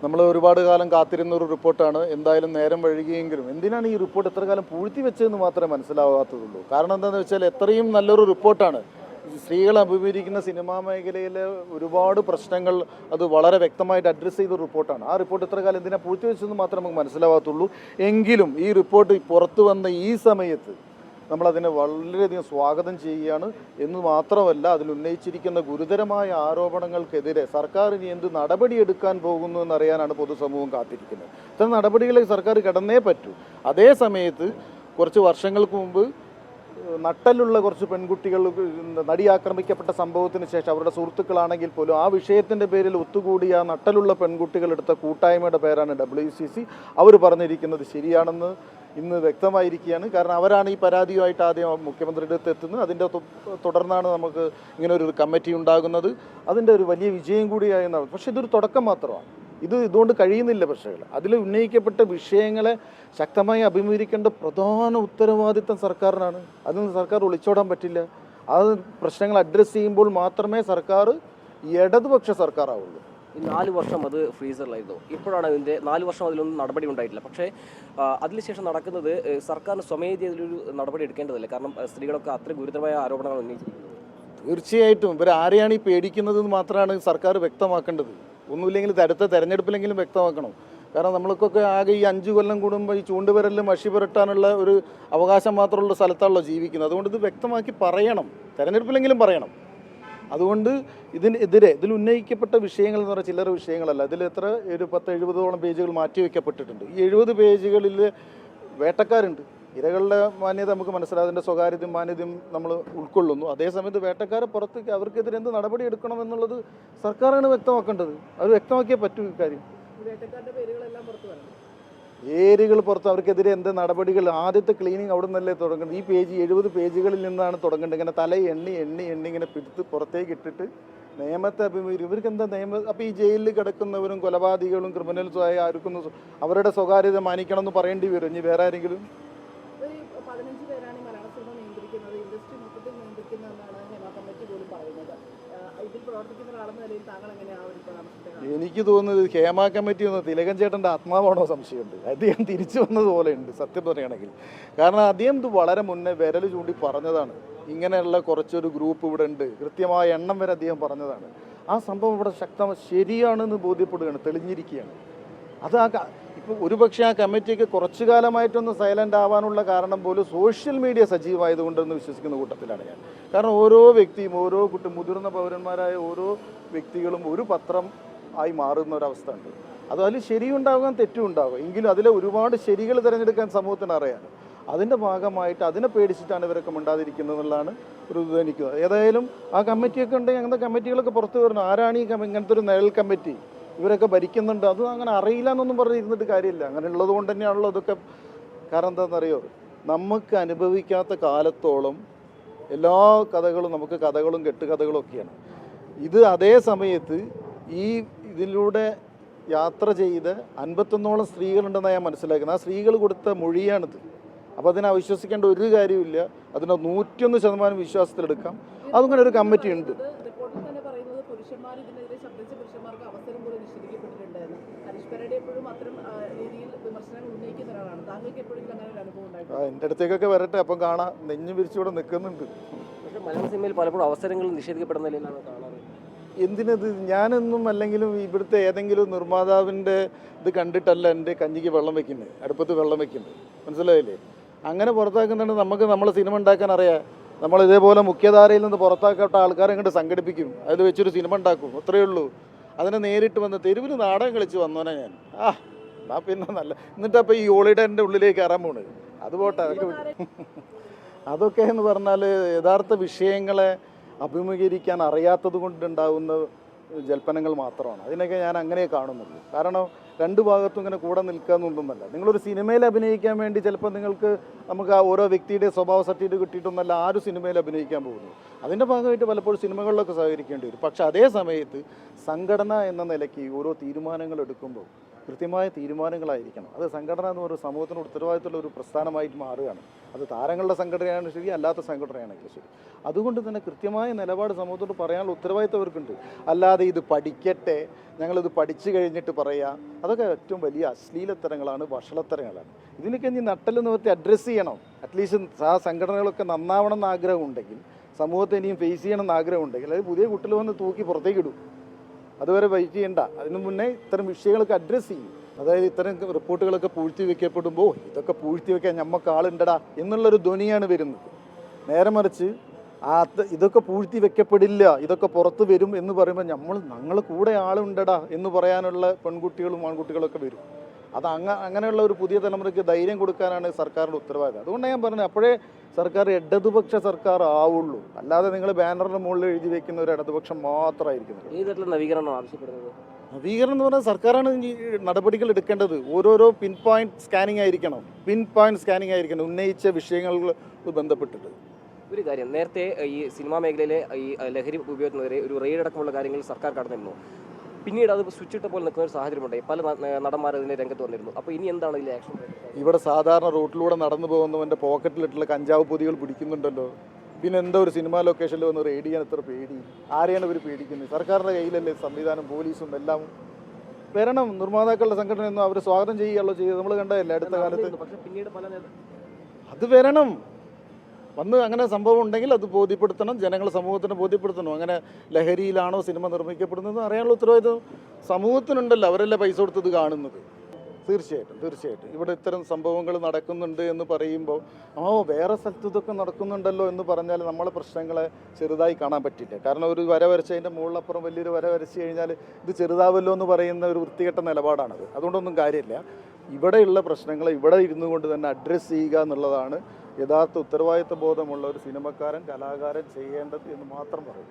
നമ്മൾ ഒരുപാട് കാലം കാത്തിരുന്ന ഒരു റിപ്പോർട്ടാണ്. എന്തായാലും നേരം വഴുകിയെങ്കിലും എന്തിനാണ് ഈ റിപ്പോർട്ട് ഇത്ര കാലം പൂഴ്ത്തി വെച്ചതെന്ന് മാത്രമേ മനസ്സിലാവാത്തതുള്ളൂ. കാരണം എന്താണെന്ന് വെച്ചാൽ എത്രയും നല്ലൊരു റിപ്പോർട്ടാണ്. സ്ത്രീകൾ അഭിമുഖീകരിക്കുന്ന സിനിമാ മേഖലയിലെ ഒരുപാട് പ്രശ്നങ്ങൾ അത് വളരെ വ്യക്തമായിട്ട് അഡ്രസ്സ് ചെയ്ത റിപ്പോർട്ടാണ്. ആ റിപ്പോർട്ട് ഇത്ര കാലം എന്തിനാണ് പൂഴ്ത്തി വെച്ചതെന്ന് മാത്രമേ നമുക്ക് മനസ്സിലാവാത്തുള്ളൂ. എങ്കിലും ഈ റിപ്പോർട്ട് പുറത്തു വന്ന ഈ സമയത്ത് നമ്മളതിനെ വളരെയധികം സ്വാഗതം ചെയ്യുകയാണ് എന്ന് മാത്രമല്ല, അതിൽ ഉന്നയിച്ചിരിക്കുന്ന ഗുരുതരമായ ആരോപണങ്ങൾക്കെതിരെ സർക്കാർ ഇനി എന്ത് നടപടിയെടുക്കാൻ പോകുന്നു എന്നറിയാനാണ് പൊതുസമൂഹം കാത്തിരിക്കുന്നത്. ഇത്തരം നടപടികളെ സർക്കാർ കടന്നേ പറ്റൂ. അതേ സമയത്ത് കുറച്ച് വർഷങ്ങൾക്ക് മുമ്പ് നട്ടലുള്ള കുറച്ച് പെൺകുട്ടികൾ നടി ആക്രമിക്കപ്പെട്ട സംഭവത്തിന് ശേഷം അവരുടെ സുഹൃത്തുക്കളാണെങ്കിൽ പോലും ആ വിഷയത്തിൻ്റെ പേരിൽ ഒത്തുകൂടിയ ആ നട്ടലുള്ള പെൺകുട്ടികൾ എടുത്ത കൂട്ടായ്മയുടെ പേരാണ് WCC. അവർ പറഞ്ഞിരിക്കുന്നത് ശരിയാണെന്ന് ഇന്ന് വ്യക്തമായിരിക്കുകയാണ്. കാരണം അവരാണ് ഈ പരാതിയുമായിട്ട് ആദ്യം മുഖ്യമന്ത്രിയുടെ അടുത്ത് എത്തുന്നത്. അതിൻ്റെ തുടർന്നാണ് നമുക്ക് ഇങ്ങനെ ഒരു കമ്മിറ്റി ഉണ്ടാകുന്നത്. അതിൻ്റെ ഒരു വലിയ വിജയം കൂടിയായെന്നാണ്. പക്ഷേ ഇതൊരു തുടക്കം മാത്രമാണ്. ഇതുകൊണ്ട് കഴിയുന്നില്ല. പക്ഷേ അതിൽ ഉന്നയിക്കപ്പെട്ട വിഷയങ്ങളെ ശക്തമായി അഭിമുഖീകരിക്കേണ്ട പ്രധാന ഉത്തരവാദിത്തം സർക്കാരിനാണ്. അതിൽ നിന്ന് സർക്കാർ ഒളിച്ചോടാൻ പറ്റില്ല. ആ പ്രശ്നങ്ങൾ അഡ്രസ്സ് ചെയ്യുമ്പോൾ മാത്രമേ സർക്കാർ ഇടതുപക്ഷ സർക്കാർ ആവുള്ളൂ. ഈ 4 വർഷം അത് ഫ്രീസറിലായിരുന്നു. ഇപ്പോഴാണ് അതിൻ്റെ 4 വർഷം അതിലൊന്നും നടപടി ഉണ്ടായിട്ടില്ല. പക്ഷേ അതിനുശേഷം നടക്കുന്നത് സർക്കാരിന് സ്വമേധി അതിലൊരു നടപടി എടുക്കേണ്ടതല്ലേ? കാരണം സ്ത്രീകളൊക്കെ അത്ര ഗുരുതരമായ ആരോപണങ്ങൾ ഉന്നയിച്ചിരിക്കുന്നത്. തീർച്ചയായിട്ടും ഇവർ ആരെയാണ് ഈ പേടിക്കുന്നതെന്ന് മാത്രമാണ് സർക്കാർ വ്യക്തമാക്കേണ്ടത്. ഒന്നുമില്ലെങ്കിൽ അടുത്ത തെരഞ്ഞെടുപ്പിലെങ്കിലും വ്യക്തമാക്കണം. കാരണം നമ്മൾക്കൊക്കെ ആകെ ഈ 5 കൊല്ലം കൂടുമ്പോൾ ഈ ചൂണ്ടുവിരലിൽ മഷി പുരട്ടാനുള്ള ഒരു അവകാശം മാത്രമുള്ള സ്ഥലത്താണല്ലോ ജീവിക്കുന്നത്. അതുകൊണ്ട് ഇത് വ്യക്തമാക്കി പറയണം, തെരഞ്ഞെടുപ്പിലെങ്കിലും പറയണം. അതുകൊണ്ട് ഇതിനെതിരെ ഇതിൽ ഉന്നയിക്കപ്പെട്ട വിഷയങ്ങൾ എന്ന് പറഞ്ഞാൽ ചില്ലറ വിഷയങ്ങളല്ല. ഇതിൽ എത്ര 70-70ഓളം പേജുകൾ മാറ്റിവെക്കപ്പെട്ടിട്ടുണ്ട്. ഈ 70 പേജുകളിൽ വേട്ടക്കാരുണ്ട്. ഇരകളുടെ മാന്യത നമുക്ക് മനസ്സിലാകും, അതിൻ്റെ സ്വകാര്യതയും മാന്യതയും നമ്മൾ ഉൾക്കൊള്ളുന്നു. അതേസമയത്ത് വേട്ടക്കാരെ പുറത്തേക്ക് അവർക്കെതിരെ എന്ത് നടപടി എടുക്കണമെന്നുള്ളത് സർക്കാരാണ് വ്യക്തമാക്കേണ്ടത്. അത് വ്യക്തമാക്കിയേ പറ്റൂ ഇക്കാര്യം. പേരുകൾ പുറത്ത് അവർക്കെതിരെ എന്ത് നടപടികൾ, ആദ്യത്തെ ക്ലീനിങ് അവിടെ നിന്നല്ലേ തുടങ്ങുന്നത്. ഈ 70 പേജുകളിൽ നിന്നാണ് തുടങ്ങേണ്ടത്. ഇങ്ങനെ തല എണ്ണി ഇങ്ങനെ പിടുത്ത് പുറത്തേക്ക് ഇട്ടിട്ട് നിയമത്തെ അഭിമുഖീകരിക്കും. ഇവർക്ക് എന്താ നിയമം? അപ്പോൾ ഈ ജയിലിൽ കിടക്കുന്നവരും കൊലപാതകികളും ക്രിമിനൽസുമായി ആർക്കും അവരുടെ സ്വകാര്യത മാനിക്കണം എന്ന് പറയേണ്ടി വരും. ഇനി വേറെ ആരെങ്കിലും 15 പേരാണ് മലയാള സിനിമ നിയന്ത്രിക്കുന്നത്, ഇൻഡസ്ട്രി മൊത്തത്തിൽ നിയന്ത്രിക്കുന്നതെന്നാണ് ഹേമ കമ്മിറ്റി പോലും പറയുന്നത്. ഇതിൽ പ്രവർത്തിക്കുന്ന ഒരാളെന്ന നിലയിൽ താങ്കൾ എങ്ങനെയാണ് ഒരു പരാമർശത്തെ? എനിക്ക് തോന്നുന്നത് ഹേമ കമ്മിറ്റി ഒന്ന് തിലകൻ ചേട്ടൻ്റെ ആത്മാവാണോ സംശയമുണ്ട്. അദ്ദേഹം തിരിച്ചു വന്നതുപോലെയുണ്ട് സത്യം പറയുകയാണെങ്കിൽ. കാരണം അദ്ദേഹം ഇത് വളരെ മുന്നേ വിരൽ ചൂണ്ടി പറഞ്ഞതാണ്. ഇങ്ങനെയുള്ള കുറച്ചൊരു ഗ്രൂപ്പ് ഇവിടെ ഉണ്ട്, കൃത്യമായ എണ്ണം വരെ അദ്ദേഹം പറഞ്ഞതാണ്. ആ സംഭവം ഇവിടെ ശരിയാണെന്ന് ബോധ്യപ്പെടുകയാണ്, തെളിഞ്ഞിരിക്കുകയാണ്. അത് ഇപ്പോൾ ഒരുപക്ഷെ ആ കമ്മിറ്റിക്ക് കുറച്ചു കാലമായിട്ടൊന്ന് സൈലൻ്റ് ആവാനുള്ള കാരണം പോലും സോഷ്യൽ മീഡിയ സജീവമായതുകൊണ്ടെന്ന് വിശ്വസിക്കുന്ന കൂട്ടത്തിലാണ് ഞാൻ. കാരണം ഓരോ വ്യക്തിയും മുതിർന്ന പൗരന്മാരായ ഓരോ വ്യക്തികളും ഒരു പത്രം ആയി മാറുന്ന ഒരവസ്ഥ ഉണ്ട്. അതിൽ ശരിയുണ്ടാകാൻ തെറ്റും ഉണ്ടാകും. എങ്കിലും അതിലെ ഒരുപാട് ശരികൾ തിരഞ്ഞെടുക്കാൻ സമൂഹത്തിന് അറിയാം. അതിൻ്റെ ഭാഗമായിട്ട് അതിനെ പേടിച്ചിട്ടാണ് ഇവരൊക്കെ മിണ്ടാതിരിക്കുന്നത് എന്നുള്ളതാണ് ഒരു ഇത് എനിക്ക്. ഏതായാലും ആ കമ്മിറ്റിയൊക്കെ ഉണ്ടെങ്കിൽ അങ്ങനത്തെ കമ്മിറ്റികളൊക്കെ പുറത്തു വരണം. ആരാണ് ഈ ഇങ്ങനത്തെ ഒരു നിഴൽ കമ്മിറ്റി? ഇവരൊക്കെ ഭരിക്കുന്നുണ്ട്, അത് അങ്ങനെ അറിയില്ല എന്നൊന്നും പറഞ്ഞിരുന്നിട്ട് കാര്യമില്ല. അങ്ങനെ ഉള്ളത് കൊണ്ട് തന്നെയാണല്ലോ ഇതൊക്കെ. കാരണം എന്താണെന്നറിയോ, നമുക്ക് അനുഭവിക്കാത്ത കാലത്തോളം എല്ലാ കഥകളും നമുക്ക് കഥകളും കെട്ടുകഥകളും ഒക്കെയാണ്. ഇത് അതേ സമയത്ത് ഇതിലൂടെ യാത്ര ചെയ്ത് 51ഓളം സ്ത്രീകളുണ്ടെന്നാണ് ഞാൻ മനസ്സിലാക്കുന്നത്. ആ സ്ത്രീകൾ കൊടുത്ത മൊഴിയാണിത്. അപ്പോൾ അതിനെ അവിശ്വസിക്കേണ്ട ഒരു കാര്യമില്ല. അതിനെ 101% വിശ്വാസത്തിലെടുക്കാം. അതങ്ങനെ ഒരു കമ്മിറ്റി ഉണ്ട്. എൻ്റെ അടുത്തേക്കൊക്കെ വരട്ടെ, അപ്പം കാണാം. നെഞ്ഞു വിരിച്ചുകൂടെ നിൽക്കുന്നുണ്ട്. പക്ഷേ മലയാള സിനിമയിൽ പലപ്പോഴും അവസരങ്ങൾ നിഷേധിക്കപ്പെടുന്ന നിലയിലാണ് കാണാറ്. എന്തിനത്? ഞാനൊന്നും അല്ലെങ്കിലും ഇവിടുത്തെ ഏതെങ്കിലും നിർമ്മാതാവിൻ്റെ ഇത് കണ്ടിട്ടല്ല എൻ്റെ കഞ്ഞിക്ക് വെള്ളം വെക്കുന്നത്, അടുപ്പത്ത് വെള്ളം വെക്കുന്നത്. മനസ്സിലായില്ലേ? അങ്ങനെ പുറത്താക്കുന്നുണ്ട്. നമുക്ക് നമ്മളെ സിനിമ ഉണ്ടാക്കാൻ അറിയാം. നമ്മൾ ഇതേപോലെ മുഖ്യധാരയിൽ നിന്ന് പുറത്താക്കപ്പെട്ട ആൾക്കാരെ അങ്ങോട്ട് സംഘടിപ്പിക്കും, അതിൽ വെച്ചൊരു സിനിമ ഉണ്ടാക്കും, അത്രയേ ഉള്ളൂ. അതിനെ നേരിട്ട് വന്ന് തെരുവിൽ നാടകം കളിച്ച് വന്നോനെ ഞാൻ. എന്നാ പിന്നെ നല്ല. എന്നിട്ടപ്പോൾ ഈ ഹോളിഡേൻ്റെ ഉള്ളിലേക്ക് കയറാൻ പോണ്. അത് പോട്ടെ, അതൊക്കെ എന്ന് പറഞ്ഞാൽ യഥാർത്ഥ വിഷയങ്ങളെ അഭിമുഖീകരിക്കാൻ അറിയാത്തത് കൊണ്ടുണ്ടാകുന്ന ജൽപ്പനങ്ങൾ മാത്രമാണ്. അതിനൊക്കെ ഞാൻ അങ്ങനെ കാണുന്നുള്ളൂ. കാരണം രണ്ട് ഭാഗത്തും ഇങ്ങനെ കൂടെ നിൽക്കാമെന്നൊന്നുമല്ല. നിങ്ങളൊരു സിനിമയിൽ അഭിനയിക്കാൻ വേണ്ടി ചിലപ്പോൾ നമുക്ക് ആ ഓരോ വ്യക്തിയുടെ സ്വഭാവ സർട്ടിഫിക്കറ്റ് കിട്ടിയിട്ടൊന്നല്ല ആ ഒരു സിനിമയിൽ അഭിനയിക്കാൻ പോകുന്നു. അതിൻ്റെ ഭാഗമായിട്ട് പലപ്പോഴും സിനിമകളിലൊക്കെ സഹകരിക്കേണ്ടി വരും. പക്ഷേ അതേ സമയത്ത് സംഘടന എന്ന നിലയ്ക്ക് ഓരോ തീരുമാനങ്ങൾ എടുക്കുമ്പോൾ കൃത്യമായ തീരുമാനങ്ങളായിരിക്കണം. അത് സംഘടന എന്ന് പറയുന്ന സമൂഹത്തിന് ഉത്തരവാദിത്തമുള്ള ഒരു പ്രസ്ഥാനമായിട്ട് മാറുകയാണ്. അത് താരങ്ങളുടെ സംഘടനയാണെങ്കിലും ശരി, അല്ലാത്ത സംഘടനയാണെങ്കിലും ശരി. അതുകൊണ്ട് തന്നെ കൃത്യമായ നിലപാട് സമൂഹത്തോട് പറയാനുള്ള ഉത്തരവാദിത്തം അവർക്കുണ്ട്. അല്ലാതെ ഇത് പഠിക്കട്ടെ, ഞങ്ങളിത് പഠിച്ചു കഴിഞ്ഞിട്ട് പറയാം, അതൊക്കെ ഏറ്റവും വലിയ അശ്ലീലത്തരങ്ങളാണ്, വഷളത്തരങ്ങളാണ്. ഇതിനൊക്കെ ഇനി നട്ടെല്ല് നിവർത്തി അഡ്രസ്സ് ചെയ്യണം. അറ്റ്ലീസ്റ്റ് ആ സംഘടനകളൊക്കെ നന്നാവണം എന്ന് ആഗ്രഹമുണ്ടെങ്കിൽ, സമൂഹത്തെ ഇനിയും ഫേസ് ചെയ്യണം എന്ന് ആഗ്രഹമുണ്ടെങ്കിൽ, അത് പുതിയ കുട്ടികൾ വന്ന് തൂക്കി പുറത്തേക്ക് ഇടും. അതുവരെ വെയിറ്റ് ചെയ്യണ്ട. അതിനു മുന്നേ ഇത്തരം വിഷയങ്ങളൊക്കെ അഡ്രസ്സ് ചെയ്യും. അതായത് ഇത്തരം റിപ്പോർട്ടുകളൊക്കെ പൂഴ്ത്തി വെക്കപ്പെടുമ്പോൾ ഇതൊക്കെ പൂഴ്ത്തി വെക്കാൻ ഞമ്മക്ക് ആളുണ്ടടാ എന്നുള്ളൊരു ധ്വനിയാണ് വരുന്നത്. നേരെ മറിച്ച് ഇതൊക്കെ പൂഴ്ത്തി വെക്കപ്പെടില്ല, ഇതൊക്കെ പുറത്ത് വരും എന്ന് പറയുമ്പോൾ ഞങ്ങൾ കൂടെ ആളുണ്ടടാ എന്ന് പറയാനുള്ള പെൺകുട്ടികളും ആൺകുട്ടികളൊക്കെ വരും. അത് അങ്ങനെയുള്ള ഒരു പുതിയ തലമുറയ്ക്ക് ധൈര്യം കൊടുക്കാനാണ് സർക്കാരിൻ്റെ ഉത്തരവാദിത്തം. അതുകൊണ്ടാണ് ഞാൻ പറഞ്ഞത്, അപ്പോഴേ സർക്കാർ ഇടതുപക്ഷ സർക്കാർ ആവുള്ളൂ. അല്ലാതെ നിങ്ങൾ ബാനറിന് മുകളിൽ എഴുതി വെക്കുന്ന ഒരു ഇടതുപക്ഷം മാത്രമായിരിക്കുന്നത്. ഏത് തരത്തിലുള്ള നവീകരണമാണ് ആവശ്യപ്പെടുന്നത്? നവീകരണം എന്ന് പറഞ്ഞാൽ സർക്കാരാണ് ഈ നടപടികൾ എടുക്കേണ്ടത്. ഓരോരോ പിൻ പോയിന്റ് സ്കാനിങ് ആയിരിക്കണം ഉന്നയിച്ച വിഷയങ്ങൾക്ക് ബന്ധപ്പെട്ടിട്ട്. ഒരു കാര്യം, നേരത്തെ ഈ സിനിമാ മേഖലയിലെ ഈ ലഹരി ഉപയോഗത്തിനെതിരെ ഒരു റെയ്ഡ് അടക്കമുള്ള കാര്യങ്ങൾ സർക്കാർ കടന്നിരുന്നു. പിന്നീട് അത് സ്വിച്ചിട്ട പോലെ നിൽക്കുന്ന ഒരു സാഹചര്യമുണ്ടായി. പല നടന്മാർ അതിനെ രംഗത്ത് വന്നിരുന്നു. അപ്പോൾ ഇനി എന്താണ് ഇതിലെ ആക്ഷൻ? ഇവിടെ സാധാരണ റോട്ടിലൂടെ നടന്നു പോകുന്നവൻ്റെ പോക്കറ്റിലിട്ടുള്ള കഞ്ചാവ് പൊതികൾ പിടിക്കുന്നുണ്ടല്ലോ. പിന്നെ എന്താ ഒരു സിനിമാ ലൊക്കേഷനിൽ വന്ന് റെയ്ഡ് ചെയ്യാൻ എത്ര പേടി? ആരെയാണ് ഇവർ പേടിക്കുന്നത്? സർക്കാരിൻ്റെ കയ്യിലല്ലേ സംവിധാനം, പോലീസും എല്ലാം. വരണം, നിർമ്മാതാക്കളുടെ സംഘടനയൊന്നും അവർ സ്വാഗതം ചെയ്യുകയുള്ളൂ ചെയ്ത് നമ്മൾ കണ്ടതല്ലേ അടുത്ത കാലത്ത്. പക്ഷേ പിന്നീട് അത് വരണം, വന്ന് അങ്ങനെ സംഭവം ഉണ്ടെങ്കിൽ അത് ബോധ്യപ്പെടുത്തണം, ജനങ്ങൾ സമൂഹത്തിന് ബോധ്യപ്പെടുത്തണം. അങ്ങനെ ലഹരിയിലാണോ സിനിമ നിർമ്മിക്കപ്പെടുന്നത് അറിയാനുള്ള ഉത്തരവാദിത്വം സമൂഹത്തിനുണ്ടല്ലോ. അവരല്ലേ പൈസ കൊടുത്തത് കാണുന്നത്. തീർച്ചയായിട്ടും ഇവിടെ ഇത്തരം സംഭവങ്ങൾ നടക്കുന്നുണ്ട് എന്ന് പറയുമ്പോൾ വേറെ സ്ഥലത്ത് ഇതൊക്കെ നടക്കുന്നുണ്ടല്ലോ എന്ന് പറഞ്ഞാൽ നമ്മളെ പ്രശ്നങ്ങളെ ചെറുതായി കാണാൻ പറ്റില്ല. കാരണം ഒരു വര വരച്ചതിൻ്റെ മുകളിലപ്പുറം വലിയൊരു വര വരച്ച് കഴിഞ്ഞാൽ ഇത് ചെറുതാവല്ലോ എന്ന് പറയുന്ന ഒരു വൃത്തികെട്ട നിലപാടാണത്. അതുകൊണ്ടൊന്നും കാര്യമില്ല. ഇവിടെയുള്ള പ്രശ്നങ്ങളെ ഇവിടെ ഇരുന്നു കൊണ്ട് തന്നെ അഡ്രസ്സ് ചെയ്യുക എന്നുള്ളതാണ് യഥാർത്ഥ ഉത്തരവാദിത്വ ബോധമുള്ള ഒരു സിനിമക്കാരൻ, കലാകാരൻ ചെയ്യേണ്ടത് എന്ന് മാത്രം പറയും.